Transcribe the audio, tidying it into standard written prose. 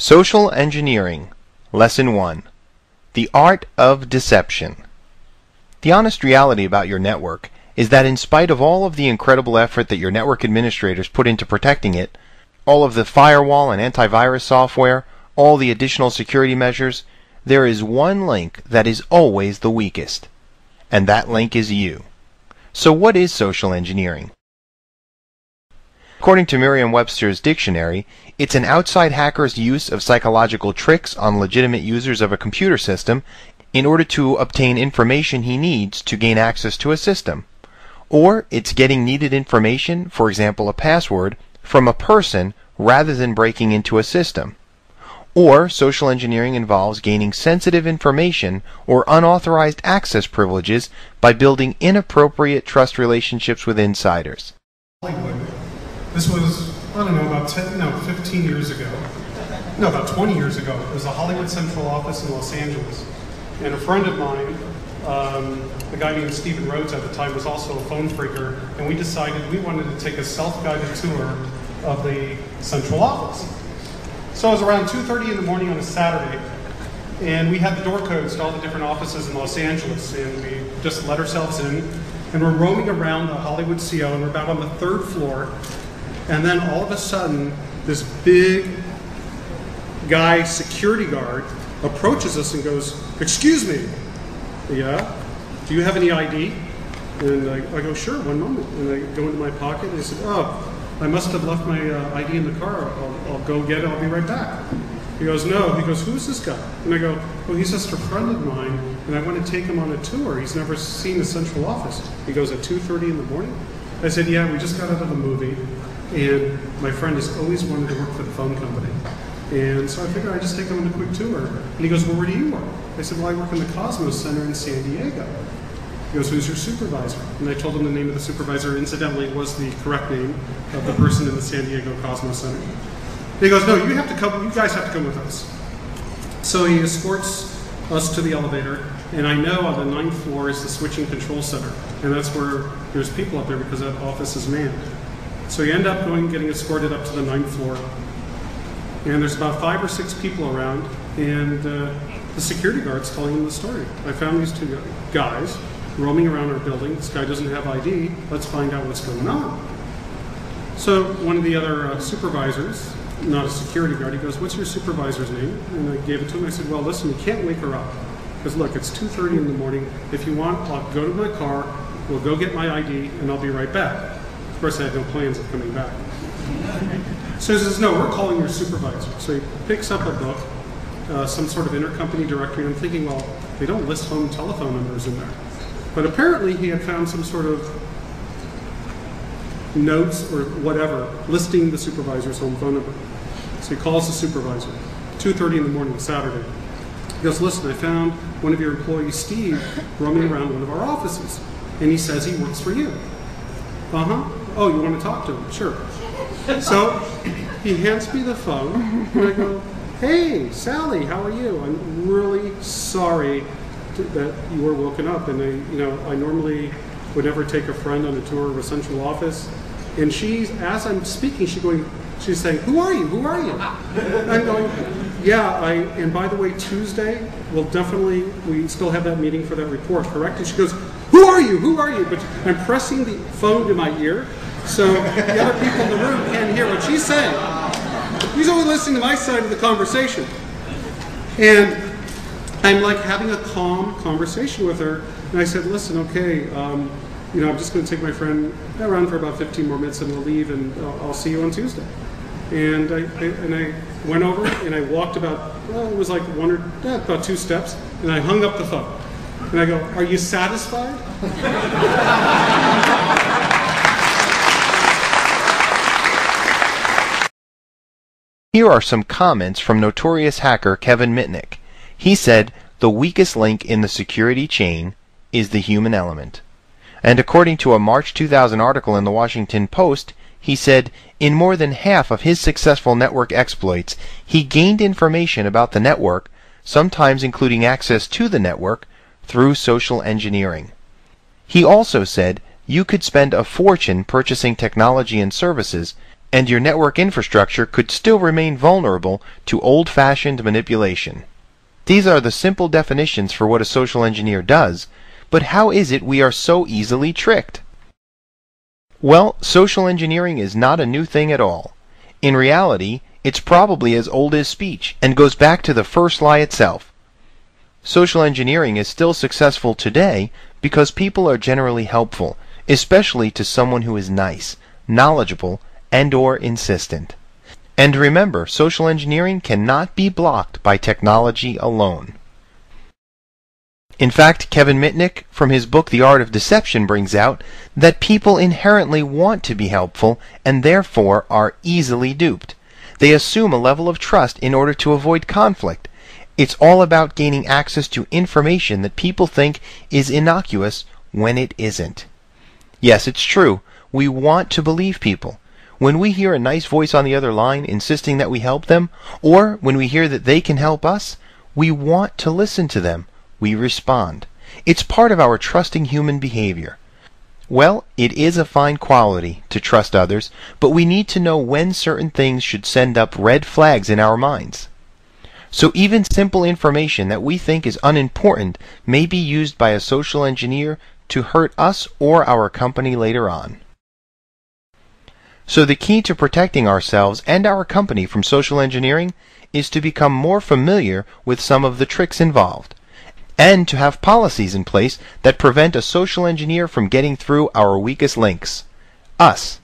Social Engineering, Lesson 1. The Art of Deception. The honest reality about your network is that in spite of all of the incredible effort that your network administrators put into protecting it, all of the firewall and antivirus software, all the additional security measures, there is one link that is always the weakest. And that link is you. So what is social engineering? According to Merriam-Webster's dictionary, it's an outside hacker's use of psychological tricks on legitimate users of a computer system in order to obtain information he needs to gain access to a system. Or it's getting needed information, for example a password, from a person rather than breaking into a system. Or social engineering involves gaining sensitive information or unauthorized access privileges by building inappropriate trust relationships with insiders. Hollywood. This was, I don't know, about 15 years ago. No, about 20 years ago. It was the Hollywood Central Office in Los Angeles. And a friend of mine, a guy named Stephen Rhodes at the time, was also a phone phreaker, and we decided we wanted to take a self-guided tour of the central office. So it was around 2:30 in the morning on a Saturday, and we had the door codes to all the different offices in Los Angeles, and we just let ourselves in, and we're roaming around the Hollywood CO, and we're about on the 3rd floor. And then all of a sudden, this big guy, security guard, approaches us and goes, "Excuse me, yeah, do you have any ID?" And I go, "Sure, one moment." And I go into my pocket and I said, "Oh, I must have left my ID in the car. I'll go get it, I'll be right back." He goes, "No." He goes, "Who's this guy?" And I go, "Well, he's just a friend of mine, and I want to take him on a tour. He's never seen the central office." He goes, "At 2:30 in the morning?" I said, "Yeah, we just got out of a movie. And my friend has always wanted to work for the phone company. And so I figured I'd just take him on a quick tour." And he goes, "Well, where do you work?" I said, "Well, I work in the Cosmos Center in San Diego." He goes, "Who's your supervisor?" And I told him the name of the supervisor. Incidentally, it was the correct name of the person in the San Diego Cosmos Center. And he goes, "No, you have to come. You guys have to come with us." So he escorts us to the elevator. And I know on the 9th floor is the switching control center. And that's where there's people up there because that office is manned. So you end up getting escorted up to the 9th floor, and there's about 5 or 6 people around, and the security guard's telling them the story. "I found these 2 guys roaming around our building. This guy doesn't have ID. Let's find out what's going on." So one of the other supervisors, not a security guard, he goes, "What's your supervisor's name?" And I gave it to him. I said, "Well, listen, you can't wake her up, because look, it's 2:30 in the morning. If you want, I'll go to my car, we'll go get my ID, and I'll be right back." Of course, I had no plans of coming back. So he says, "No, we're calling your supervisor." So he picks up a book, some sort of intercompany directory, and I'm thinking, well, they don't list home telephone numbers in there. But apparently he had found some sort of notes or whatever listing the supervisor's home phone number. So he calls the supervisor, 2:30 in the morning, Saturday. He goes, "Listen, I found one of your employees, Steve, roaming around one of our offices, and he says he works for you." "Uh-huh. Oh, you want to talk to him?" "Sure." So he hands me the phone, and I go, "Hey, Sally, how are you? I'm really sorry that you were woken up, and I normally would never take a friend on a tour of a central office." And as I'm speaking, she's saying, "Who are you? Who are you?" I'm going, "Yeah, and by the way, Tuesday, we still have that meeting for that report, correct?" And she goes, "Who are you? Who are you?" But I'm pressing the phone to my ear, so the other people in the room can't hear what she's saying. He's only listening to my side of the conversation. And I'm like having a calm conversation with her. And I said, "Listen, okay, I'm just going to take my friend around for about 15 more minutes and we'll leave, and I'll see you on Tuesday." And I went over and I walked about 2 steps, and I hung up the phone. And I go, "Are you satisfied?" Here are some comments from notorious hacker Kevin Mitnick. He said, "The weakest link in the security chain is the human element." And according to a March 2000 article in the Washington Post, he said, in more than half of his successful network exploits, he gained information about the network, sometimes including access to the network, through social engineering. He also said, you could spend a fortune purchasing technology and services, and your network infrastructure could still remain vulnerable to old-fashioned manipulation. These are the simple definitions for what a social engineer does, but how is it we are so easily tricked? Well, social engineering is not a new thing at all. In reality, it's probably as old as speech and goes back to the first lie itself. Social engineering is still successful today because people are generally helpful, especially to someone who is nice, knowledgeable, and/or insistent. And remember, social engineering cannot be blocked by technology alone. In fact, Kevin Mitnick, from his book The Art of Deception, brings out that people inherently want to be helpful and therefore are easily duped. They assume a level of trust in order to avoid conflict. It's all about gaining access to information that people think is innocuous when it isn't. Yes, it's true. We want to believe people. When we hear a nice voice on the other line insisting that we help them, or when we hear that they can help us, we want to listen to them. We respond. It's part of our trusting human behavior. Well, it is a fine quality to trust others, but we need to know when certain things should send up red flags in our minds. So even simple information that we think is unimportant may be used by a social engineer to hurt us or our company later on. So the key to protecting ourselves and our company from social engineering is to become more familiar with some of the tricks involved, and to have policies in place that prevent a social engineer from getting through our weakest links, us.